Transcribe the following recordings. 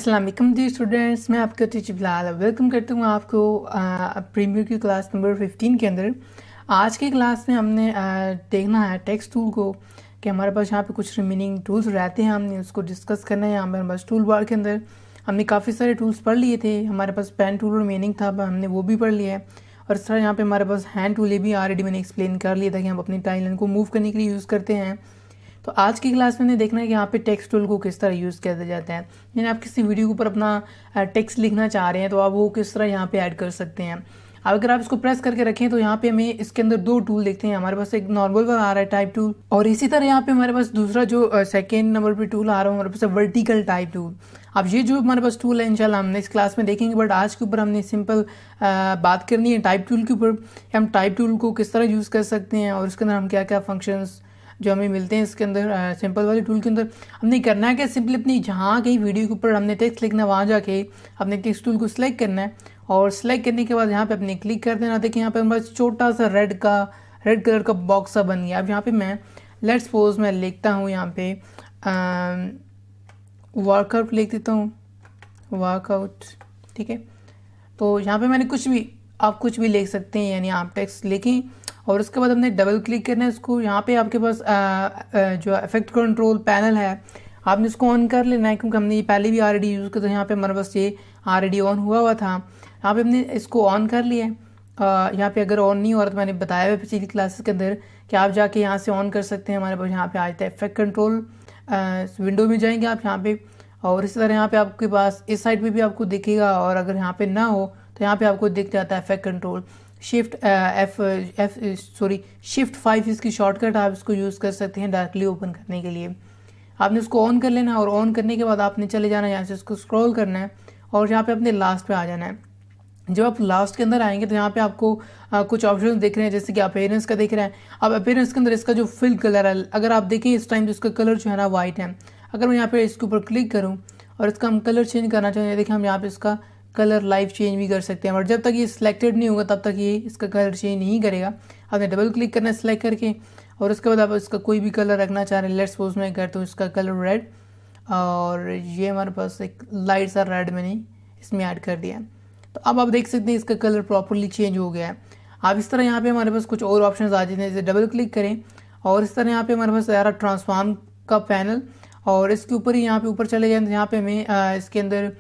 अस्सलाम वालेकुम जी स्टूडेंट्स, मैं आपका टीचर बिलाल वेलकम करता हूँ आपको प्रीमियर की क्लास नंबर 15 के अंदर। आज की क्लास में हमने देखना है टेक्स्ट टूल को कि हमारे पास यहाँ पे कुछ रिमेनिंग टूल्स रहते हैं, हमने उसको डिस्कस करना है। यहाँ पर हमारे पास टूल बार के अंदर हमने काफ़ी सारे टूल्स पढ़ लिए थे। हमारे पास पेन टूल रिमेनिंग था, हमने वो भी पढ़ लिया है। और इस तरह यहाँ पे हमारे पास हैंड टूल ये भी ऑलरेडी मैंने एक्सप्लेन कर लिया था कि हम अपनी टाइमलाइन को मूव करने के लिए यूज़ करते हैं। तो आज की क्लास में देखना है कि यहाँ पे टेक्स्ट टूल को किस तरह यूज़ किया जाता है। यानी आप किसी वीडियो के ऊपर अपना टेक्स्ट लिखना चाह रहे हैं तो आप वो किस तरह यहाँ पे ऐड कर सकते हैं। अब अगर आप इसको प्रेस करके रखें तो यहाँ पे हमें इसके अंदर दो टूल देखते हैं। हमारे पास एक नॉर्मल वाला आ रहा है टाइप टूल, और इसी तरह यहाँ पे हमारे पास दूसरा जो सेकेंड नंबर पे टूल आ रहा है हमारे पास वर्टिकल टाइप टूल। अब ये जो हमारे पास टूल है इंशाल्लाह हमने इस क्लास में देखेंगे, बट आज के ऊपर हमने सिंपल बात करनी है टाइप टूल के ऊपर। हम टाइप टूल को किस तरह यूज़ कर सकते हैं और इसके अंदर हम क्या क्या फंक्शंस जो हमें मिलते हैं इसके अंदर सिंपल वाले टूल के अंदर। हमने करना है कि सिंपली अपनी जहाँ कहीं वीडियो के ऊपर हमने टेक्स्ट लिखना है वहाँ जाके अपने टेक्स्ट टूल को सिलेक्ट करना है, और सिलेक्ट करने के बाद यहाँ पे अपने क्लिक कर देना। देखिए यहाँ पे हमारे पास छोटा सा रेड कलर का बॉक्स सा बन गया। अब यहाँ पे मैं लेट्स सपोज मैं लिखता हूँ यहाँ पे वर्कआउट लिख देता हूँ, वर्कआउट, ठीक है। तो यहाँ पे मैंने आप कुछ भी लिख सकते हैं, यानी आप टेक्स्ट लिखें और उसके बाद हमने डबल क्लिक करना है इसको। यहाँ पे आपके पास जो इफेक्ट कंट्रोल पैनल है आपने इसको ऑन कर लेना है, क्योंकि हमने ये पहले भी ऑलरेडी यूज़ किया था। यहाँ पे हमारे पास ये ऑलरेडी ऑन हुआ था। यहाँ पे हमने इसको ऑन कर लिया है। यहाँ पे अगर ऑन नहीं हो रहा तो मैंने बताया हुआ पिछली क्लासेस के अंदर कि आप जाके यहाँ से ऑन कर सकते हैं। हमारे पास यहाँ पे आ जाता है इफेक्ट कंट्रोल, विंडो में जाएंगे आप यहाँ पे, और इसी तरह यहाँ पे आपके पास इस साइड पे भी आपको दिखेगा, और अगर यहाँ पे ना हो तो यहाँ पे आपको दिख जाता है इफेक्ट कंट्रोल। शिफ्ट 5 इसकी शॉर्टकट, आप इसको यूज़ कर सकते हैं डायरेक्टली ओपन करने के लिए। आपने इसको ऑन कर लेना है, और ऑन करने के बाद आपने चले जाना है यहाँ से, इसको स्क्रॉल करना है और यहाँ पे अपने लास्ट पे आ जाना है। जब आप लास्ट के अंदर आएंगे तो यहाँ पे आपको कुछ ऑप्शन दिख रहे हैं, जैसे कि अपीयरेंस का दिख रहा है। अब अपीयरेंस के अंदर इसका जो फिल कलर है, अगर आप देखें इस टाइम तो इसका कलर जो है ना वाइट है। अगर मैं यहाँ पे इसके ऊपर क्लिक करूँ और इसका हम कलर चेंज करना चाहें, देखिए हम यहाँ पे इसका कलर लाइव चेंज भी कर सकते हैं, बट जब तक ये सिलेक्टेड नहीं होगा तब तक ये इसका कलर चेंज नहीं करेगा। आपने डबल क्लिक करना है सिलेक्ट करके, और उसके बाद आप इसका कोई भी कलर रखना चाह रहे हैं। लेट्स सपोज मैं करता हूँ इसका कलर रेड, और ये हमारे पास एक लाइट सा रेड मैंने इसमें ऐड कर दिया है। तो अब आप देख सकते हैं इसका कलर प्रॉपरली चेंज हो गया है। अब इस तरह यहाँ पे हमारे पास कुछ और ऑप्शन आ जाते हैं, जैसे डबल क्लिक करें और इस तरह यहाँ पे हमारे पास आ रहा ट्रांसफॉर्म का पैनल, और इसके ऊपर ही यहाँ पे ऊपर चले जाए तो यहाँ पे हमें इसके अंदर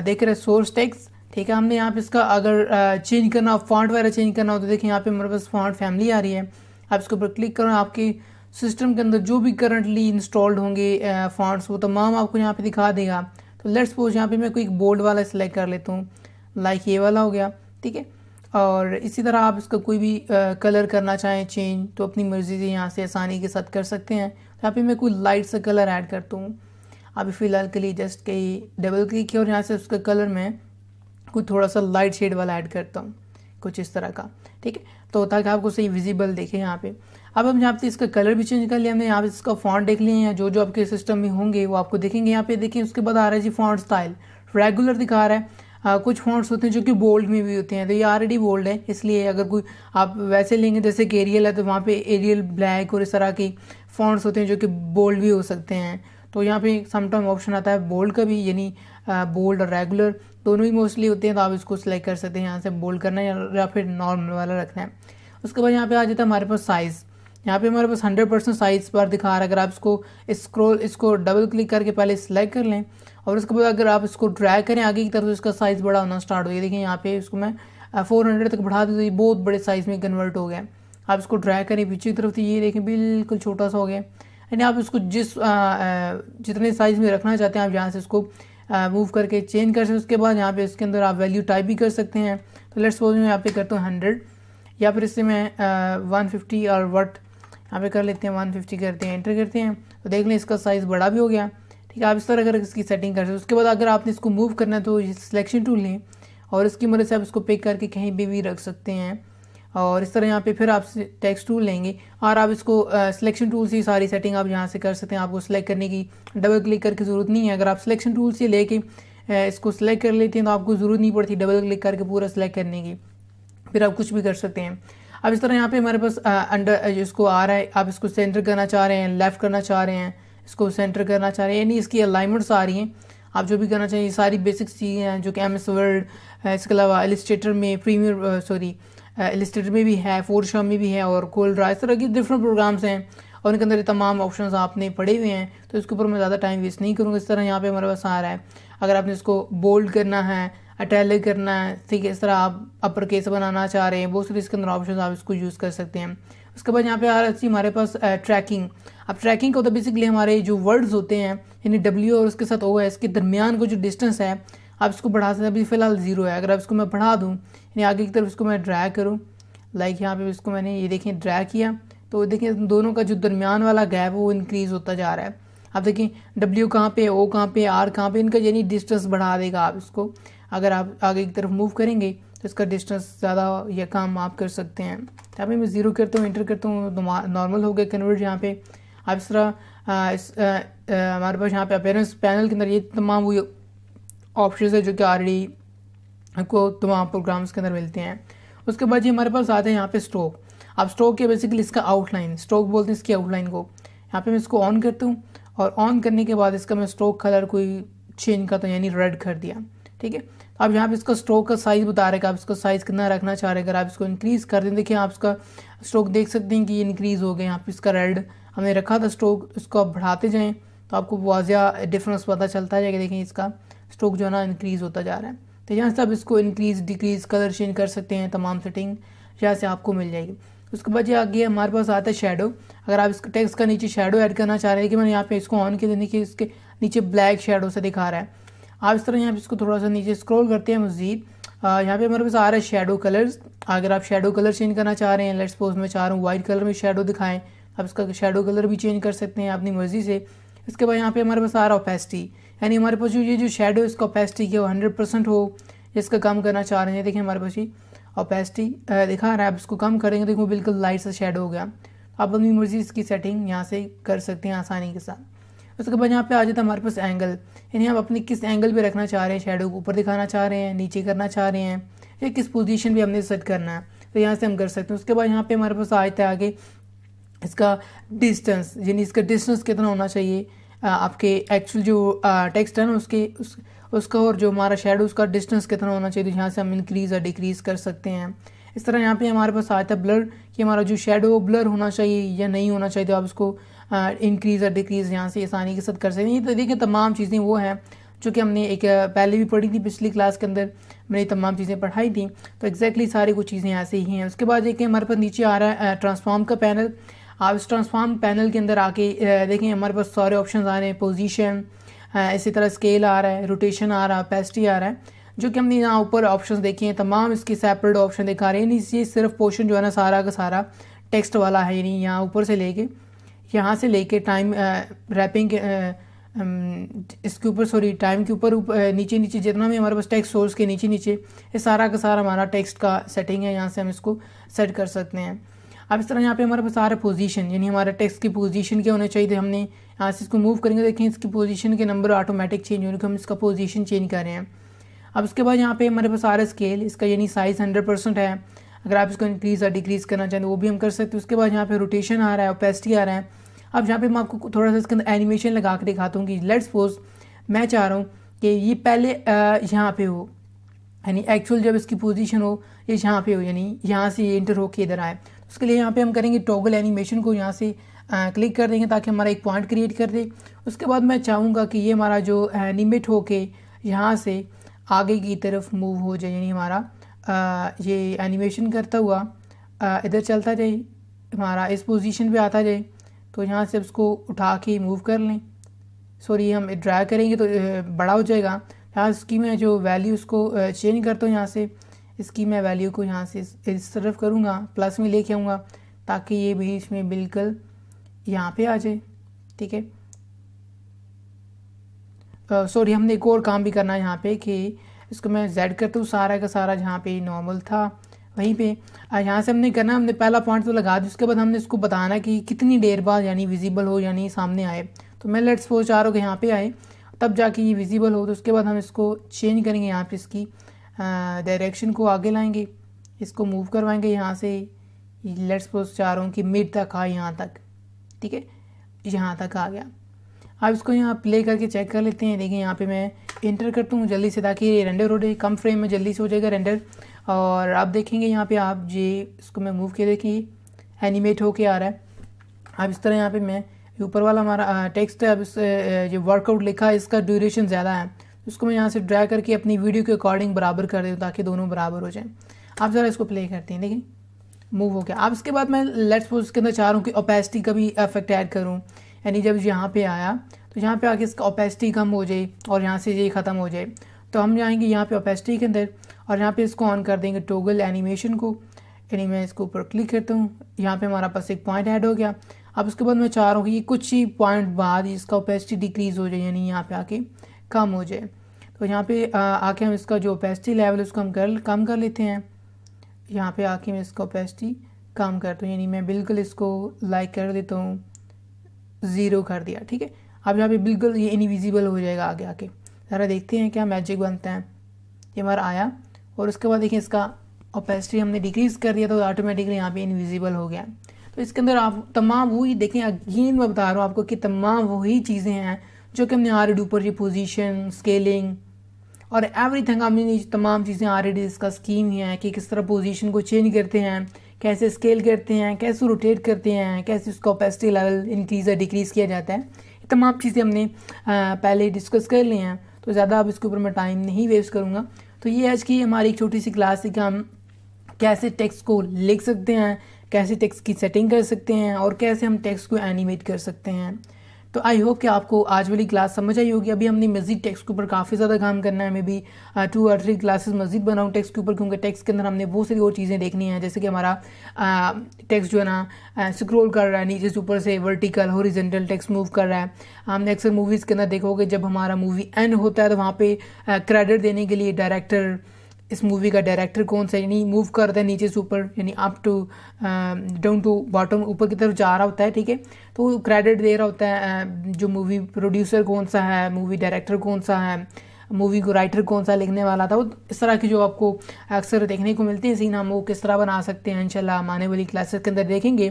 देख रहे सोर्स टेक्स्ट, ठीक है। हमने यहाँ पे इसका अगर चेंज करना हो, फॉन्ट वगैरह चेंज करना हो, तो देखिए यहाँ पे हमारे पास फॉन्ट फैमिली आ रही है। आप इसके ऊपर क्लिक करो, आपके सिस्टम के अंदर जो भी करंटली इंस्टॉल्ड होंगे फॉन्ट्स वो तमाम आपको यहाँ पे दिखा देगा। तो लेट्स सपोज यहाँ पे मैं कोई बोल्ड वाला सिलेक्ट कर लेता हूँ, लाइक ये वाला हो गया, ठीक है। और इसी तरह आप इसका कोई भी कलर करना चाहें चेंज तो अपनी मर्ज़ी से यहाँ से आसानी के साथ कर सकते हैं। तो यहाँ पे मैं कोई लाइट सा कलर ऐड करता हूँ। अभी फ़िलहाल के लिए जस्ट कहीं डबल क्लिक किया और यहाँ से उसका कलर मैं कुछ थोड़ा सा लाइट शेड वाला ऐड करता हूँ, कुछ इस तरह का, ठीक है। तो ताकि आपको सही विजिबल देखे यहाँ पे। अब हम यहाँ पे इसका कलर भी चेंज कर लिया हमने। यहाँ पे इसका फॉन्ट देख लिए हैं, जो जो आपके सिस्टम में होंगे वो आपको दिखेंगे यहाँ पे। देखिए उसके बाद आ रहा है जी फॉन्ट स्टाइल, रेगुलर दिखा रहा है। कुछ फॉन्ट्स होते हैं जो कि बोल्ड में भी होते हैं, तो ये ऑलरेडी बोल्ड है, इसलिए अगर कोई आप वैसे लेंगे जैसे कि एरियल है तो वहाँ पे एरियल ब्लैक और इस तरह की फॉन्ट्स होते हैं जो कि बोल्ड भी हो सकते हैं। तो यहाँ पे समटाइम ऑप्शन आता है बोल्ड का भी, यानी बोल्ड और रेगुलर दोनों ही मोस्टली होते हैं। तो आप इसको सिलेक्ट कर सकते हैं, यहाँ से बोल्ड करना है या फिर नॉर्मल वाला रखना है। उसके बाद यहाँ पे आ जाता है हमारे पास साइज़। यहाँ पे हमारे पास 100% साइज़ पर दिखा रहा है। अगर आप इसको डबल क्लिक करके पहले सिलेक्ट कर लें और उसके बाद अगर आप इसको ड्रैग करें आगे की तरफ तो इसका साइज़ बड़ा होना स्टार्ट हो गया। देखिए यहाँ पे इसको मैं 400 तक बढ़ा दूँ तो ये बहुत बड़े साइज़ में कन्वर्ट हो गया। आप इसको ड्रैग करें पीछे की तरफ तो ये देखें बिल्कुल छोटा सा हो गया। यानी आप इसको जितने साइज़ में रखना चाहते हैं आप यहाँ से इसको मूव करके चेंज कर सकते हैं। उसके बाद यहाँ पे इसके अंदर आप वैल्यू टाइप भी कर सकते हैं। तो लेट्स सपोज मैं यहाँ पे करता हूँ 100, या फिर इससे मैं 150 और वर्ट यहाँ पे कर लेते हैं 150 करते हैं, एंटर करते हैं। तो देख लें इसका साइज़ बड़ा भी हो गया, ठीक है। आप इस तरह अगर इसकी सेटिंग कर सकते हैं। उसके बाद अगर आपने इसको मूव करना है तो सिलेक्शन टूल लें और इसकी मदद से आप इसको पिक करके कहीं भी रख सकते हैं। और इस तरह यहाँ पे फिर आप टेक्स्ट टूल लेंगे और आप इसको सिलेक्शन टूल से सारी सेटिंग आप यहाँ से कर सकते हैं। आपको सिलेक्ट करने की डबल क्लिक करके ज़रूरत नहीं है। अगर आप सिलेक्शन टूल से लेके इसको सिलेक्ट कर लेते हैं तो आपको ज़रूरत नहीं पड़ती डबल क्लिक करके पूरा सिलेक्ट करने की, फिर आप कुछ भी कर सकते हैं। अब इस तरह यहाँ पे हमारे पास अंडर जिसको आ रहा है, आप इसको सेंटर करना चाह रहे हैं, लेफ़्ट करना चाह रहे हैं, इसको सेंटर करना चाह रहे हैं, यानी इसकी अलाइनमेंट्स आ रही हैं। आप जो भी करना चाहिए, सारी बेसिक चीज़ें हैं जो कि MS वर्ड, इसके अलावा इलस्ट्रेटर में इलस्ट्रेटर में भी है, फोटोशॉप में भी है और कोल ड्रा, इस तरह के डिफरेंट प्रोग्राम्स हैं और उनके अंदर तमाम ऑप्शंस आपने पढ़े हुए हैं। तो इसके ऊपर मैं ज़्यादा टाइम वेस्ट नहीं करूँगा। इस तरह यहाँ पे हमारे पास आ रहा है, अगर आपने इसको बोल्ड करना है, अटैलिक करना है, ठीक है, इस तरह आप अपर केस बनाना चाह रहे हैं, बहुत सारे इसके अंदर ऑप्शन आप इसको यूज़ कर सकते हैं। उसके बाद यहाँ पे आ रहा है हमारे पास ट्रैकिंग। अब ट्रैकिंग का तो बेसिकली हमारे जो वर्ड्स होते हैं यानी W और उसके साथ O है, इसके दरमियान को जो डिस्टेंस है आप इसको बढ़ा सकते हैं। अभी फ़िलहाल 0 है, अगर आप इसको मैं बढ़ा दूँ यानी आगे की तरफ इसको मैं ड्रैग करूँ, लाइक यहाँ पे इसको मैंने ये देखें ड्रैग किया तो देखिए दोनों का जो दरमियान वाला गैप है वो इंक्रीज़ होता जा रहा है। आप देखें W कहाँ पे, O कहाँ पे, R कहाँ पे, इनका यानी डिस्टेंस बढ़ा देगा आप इसको। अगर आप आगे की तरफ मूव करेंगे तो इसका डिस्टेंस ज़्यादा या कम आप कर सकते हैं। यहाँ पे मैं 0 करता हूँ, इंटर करता हूँ, नॉर्मल हो गया कन्वर्ट। यहाँ पे आप इस तरह हमारे पास यहाँ पे अपीयरेंस पैनल के अंदर ये तमाम वो ऑप्शन है जो कि ऑलरेडी आपको तमाम प्रोग्राम्स के अंदर मिलते हैं। उसके बाद ये हमारे पास आते हैं यहाँ पे स्ट्रोक। अब स्ट्रोक के बेसिकली इसका आउटलाइन, स्ट्रोक बोलते हैं इसकी आउटलाइन को। यहाँ पे मैं इसको ऑन करता हूँ और ऑन करने के बाद इसका मैं स्ट्रोक कलर कोई चेंज करता हूँ यानी रेड कर दिया, ठीक है। तो अब यहाँ पे इसका स्ट्रोक का साइज़ बता रहे हैं, आप इसका साइज़ कितना रखना चाह रहे हैं। अगर आप इसको इंक्रीज़ कर दें, देखिए आप इसका स्ट्रोक देख सकते हैं कि ये इंक्रीज़ हो गया। यहाँ पे इसका रेड हमने रखा था स्ट्रोक, इसको आप बढ़ाते जाएँ तो आपको वाज़िया डिफरेंस पता चलता है कि देखें इसका स्ट्रोक जो है ना इंक्रीज़ होता जा रहा है। तो यहाँ से आप इसको इंक्रीज़ डिक्रीज़ कलर चेंज कर सकते हैं, तमाम सेटिंग यहाँ से आपको मिल जाएगी। उसके बाद ये आगे हमारे पास आता है शेडो। अगर आप इसका टेक्स्ट का नीचे शेडो ऐड करना चाह रहे हैं कि मैंने यहाँ पे इसको ऑन किया, देखिए इसके नीचे ब्लैक शेडो से दिखा रहा है। आप इस तरह यहाँ पे इसको थोड़ा सा नीचे स्क्रॉल करते हैं मज़ीद, यहाँ पे हमारे पास आ रहा है शेडो कलर्स। अगर आप शेडो कलर चेंज करना चाह रहे हैं, लेट्स सपोज मैं चाह रहा हूँ वाइट कलर में शेडो दिखाएं, आप इसका शेडो कलर भी चेंज कर सकते हैं अपनी मर्ज़ी से। इसके बाद यहाँ पे हमारे पास आ रहा है ओपेसिटी, यानी हमारे पास जो ये जो शेडो इसका ओपेसिटी है वो 100% हो, इसका कम करना चाह रहे हैं। देखिए हमारे पास ये ओपेसिटी दिखा रहा है, आप इसको कम करेंगे देखो बिल्कुल लाइट सा शेडो हो गया। आप अपनी मर्जी इसकी सेटिंग यहाँ से कर सकते हैं आसानी के साथ। उसके बाद यहाँ पे आ जाता है हमारे पास एंगल, यानी आप अपनी किस एंगल पे रखना चाह रहे हैं, शेडो को ऊपर दिखाना चाह रहे हैं, नीचे करना चाह रहे हैं, या किस पोजीशन पे हमने सेट करना है, तो यहाँ से हम कर सकते हैं। उसके बाद यहाँ पे हमारे पास आ जाता है आगे इसका डिस्टेंस, यानी इसका डिस्टेंस कितना होना चाहिए आपके एक्चुअल जो टेक्स्ट है ना उसका और जो हमारा शेडो उसका डिस्टेंस कितना होना चाहिए। तो यहाँ से हम इंक्रीज़ या डिक्रीज़ कर सकते हैं। इस तरह यहाँ पे हमारे पास आता है ब्लर, कि हमारा जो शेडो ब्लर होना चाहिए या नहीं होना चाहिए, तो आप उसको इंक्रीज़ या डिक्रीज़ यहाँ से आसानी के साथ कर सकते हैं। तो देखिए तमाम चीज़ें वो हैं जो कि हमने एक पहले भी पढ़ी थी, पिछली क्लास के अंदर मैंने तमाम चीज़ें पढ़ाई थी। तो एग्जैक्टली सारी कुछ चीज़ें ऐसे ही हैं। उसके बाद देखिए हमारे पास नीचे आ रहा है ट्रांसफॉर्म का पैनल। आप इस ट्रांसफॉर्म पैनल के अंदर आके देखें हमारे पास सारे ऑप्शन आ रहे हैं, पोजीशन, इसी तरह स्केल आ रहा है, रोटेशन आ रहा है, ओपेसिटी आ रहा है, जो कि हमने यहाँ ऊपर ऑप्शंस देखे हैं। तमाम इसके सेपरेट ऑप्शन दिखा रहे हैं। ये सिर्फ पोर्शन जो है ना सारा का सारा टेक्स्ट वाला है, यानी यहाँ ऊपर से लेके यहाँ से लेके टाइम रैपिंग इसके ऊपर टाइम के ऊपर नीचे नीचे जितना भी हमारे पास टेक्स्ट सोर्स के नीचे नीचे ये सारा का सारा हमारा टेक्स्ट का सेटिंग है। यहाँ से हम इसको सेट कर सकते हैं। अब इस तरह यहाँ पे हमारे पास आ रहा है पोजीशन, यानी हमारा टेक्स्ट की पोजीशन क्या होनी चाहिए। हमने यहाँ से इसको मूव करेंगे, देखें इसकी पोजीशन के नंबर ऑटोमेटिक चेंज होने को हम इसका पोजीशन चेंज कर रहे हैं। अब उसके बाद यहाँ पे हमारे पास आ रहा है स्केल, इसका यानी साइज़ 100% है। अगर आप इसको इंक्रीज़ या डिक्रीज़ करना चाहें तो वो भी हम कर सकते हैं। उसके बाद यहाँ पे रोटेशन आ रहा है, ओपेसिटी आ रहा है। अब यहाँ पे मैं आपको थोड़ा सा इसके अंदर एनिमेशन लगा के दिखाता हूँ कि लेट्स सपोज मैं चाह रहा हूँ कि ये पहले यहाँ पे हो, यानी एक्चुअल जब इसकी पोजीशन हो ये यहाँ पे हो, यानी यहाँ से ये इंटर होके इधर आए। उसके लिए यहाँ पे हम करेंगे टॉगल एनिमेशन को यहाँ से क्लिक कर देंगे ताकि हमारा एक पॉइंट क्रिएट कर दे। उसके बाद मैं चाहूँगा कि ये हमारा जो एनिमेट होके यहाँ से आगे की तरफ मूव हो जाए, यानी हमारा ये एनिमेशन करता हुआ इधर चलता जाए, हमारा इस पोजीशन पे आता जाए। तो यहाँ से उसको उठा के मूव कर लें, सॉरी हम ड्रैग करेंगे तो बड़ा हो जाएगा। यहाँ इसकी मैं जो वैल्यू उसको चेंज करता हूँ, यहाँ से इसकी मैं वैल्यू को यहाँ से इस तरफ करूँगा, प्लस में लेके आऊँगा ताकि ये बीच में बिल्कुल यहाँ पे आ जाए, ठीक है। सॉरी हमने एक और काम भी करना है यहाँ पे कि इसको मैं Z करता हूँ, सारा का सारा जहाँ पे नॉर्मल था वहीं पे यहाँ से हमने करना, हमने पहला पॉइंट तो लगा दिया। उसके बाद हमने इसको बताना कि कितनी देर बाद यानी विजिबल हो, यानी सामने आए। तो मैं लेट्स सपोज चाह रहा हूँ कि यहाँ पे आए तब जाके ये विजिबल हो। तो उसके बाद हम इसको चेंज करेंगे, यहाँ पे इसकी डायरेक्शन को आगे लाएंगे, इसको मूव करवाएंगे यहाँ से। लेट्स सपोज चाह रहा हूँ कि मिड तक आए, यहाँ तक, ठीक है, यहाँ तक आ गया। आप इसको यहाँ प्ले करके चेक कर लेते हैं। देखिए यहाँ पे मैं इंटर करता हूँ जल्दी से ताकि ये रेंडर हो जाए, कम फ्रेम में जल्दी से हो जाएगा रेंडर। और आप देखेंगे यहाँ पे आप ये इसको मैं मूव किया, देखिए एनिमेट होके आ रहा है। अब इस तरह यहाँ पे मैं ऊपर वाला हमारा टेक्स्ट है, अब इस जो वर्कआउट लिखा है इसका ड्यूरेशन ज़्यादा है, इसको मैं यहाँ से ड्रैग करके अपनी वीडियो के अकॉर्डिंग बराबर कर देता हूँ ताकि दोनों बराबर हो जाएं। आप ज़रा इसको प्ले करते हैं, देखिए मूव हो गया। अब इसके बाद मैं लेट्स सपोज इसके अंदर चाह रहा हूँ कि ओपेसिटी का भी इफेक्ट ऐड करूँ, यानी जब यहाँ पे आया तो यहाँ पे आके इसका ओपेसिटी कम हो जाए और यहाँ से ये ख़त्म हो जाए। तो हम जाएंगे यहाँ पे ओपेसिटी के अंदर और यहाँ पे इसको ऑन कर देंगे टॉगल एनिमेशन को, यानी मैं इसके ऊपर क्लिक करता हूँ, यहाँ पे हमारा पास एक पॉइंट ऐड हो गया। अब उसके बाद मैं चाह रहा हूँ कि कुछ ही पॉइंट बाद इसका ओपेसिटी डिक्रीज़ हो जाए, यानी यहाँ पे आके कम हो जाए। तो यहाँ पे आके हम इसका जो ओपेसिटी लेवल उसको हम कम कर लेते हैं। यहाँ पे आके मैं इसका ओपेसिटी कम करता हूँ, यानी मैं बिल्कुल इसको लाइक कर देता हूँ, 0 कर दिया, ठीक है। अब यहाँ पे बिल्कुल ये इनविजिबल हो जाएगा आगे आके। ज़रा देखते हैं क्या मैजिक बनता है। ये हमारा आया और उसके बाद देखिए इसका ओपेसिटी हमने डिक्रीज़ कर दिया तो ऑटोमेटिकली यहाँ पे इनविजिबल हो गया। तो इसके अंदर आप तमाम वही देखें, अगेन मैं बता रहा हूँ आपको कि तमाम वही चीज़ें हैं जो कि हमने ऑलरेडी ऊपर ये पोजीशन, स्केलिंग और एवरीथिंग हमने तमाम चीज़ें ऑलरेडी इसका स्कीम ही है कि किस तरह पोजीशन को चेंज करते हैं, कैसे स्केल करते हैं, कैसे रोटेट करते हैं, कैसे उसका ओपेसिटी लेवल इंक्रीज़ या डिक्रीज़ किया जाता है। ये तमाम चीज़ें हमने पहले डिस्कस कर ली हैं, तो ज़्यादा अब इसके ऊपर मैं टाइम नहीं वेस्ट करूँगा। तो ये आज की हमारी एक छोटी सी क्लास थी कि हम कैसे टेक्स्ट को लिख सकते हैं, कैसे टेक्स्ट की सेटिंग कर सकते हैं और कैसे हम टेक्स्ट को एनिमेट कर सकते हैं। तो आई होप कि आपको आज वाली क्लास समझ आई होगी। अभी हमने मज़ीद टेक्स्ट के ऊपर काफ़ी ज़्यादा काम करना है, मे बी 2 और 3 क्लासेस मज़ीद बनाऊँ टेक्स्ट के ऊपर, क्योंकि टेक्स्ट के अंदर हमने बहुत सारी और चीज़ें देखनी हैं, जैसे कि हमारा टेक्स्ट जो है ना स्क्रॉल कर रहा है नीचे से ऊपर से, वर्टिकल हॉरिजॉन्टल टेक्स्ट मूव कर रहा है। हमने अक्सर मूवीज़ के अंदर देखोगे जब हमारा मूवी एंड होता है तो वहाँ पे क्रेडिट देने के लिए डायरेक्टर, इस मूवी का डायरेक्टर कौन सा, यानी मूव करता है नीचे से ऊपर, यानी up to down to bottom, ऊपर की तरफ जा रहा होता है, ठीक है। तो क्रेडिट दे रहा होता है जो मूवी प्रोड्यूसर कौन सा है, मूवी डायरेक्टर कौन सा है, मूवी को राइटर कौन सा लिखने वाला था। वो इस तरह की जो आपको अक्सर देखने को मिलती है सीन, हम वो किस तरह बना सकते हैं इंशाल्लाह हम आने वाली क्लासेस के अंदर देखेंगे।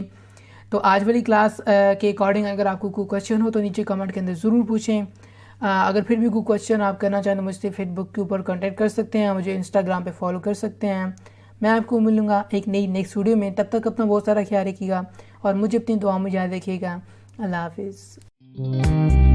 तो आज वाली क्लास के अकॉर्डिंग अगर आपको कोई क्वेश्चन हो तो नीचे कमेंट के अंदर ज़रूर पूछें। अगर फिर भी कोई क्वेश्चन आप करना चाहें तो मुझसे फेसबुक के ऊपर कांटेक्ट कर सकते हैं, मुझे इंस्टाग्राम पे फॉलो कर सकते हैं। मैं आपको मिलूँगा एक नई नेक्स्ट वीडियो में, तब तक अपना बहुत सारा ख्याल रखिएगा और मुझे अपनी दुआ में याद रखिएगा। अल्लाह हाफिज़।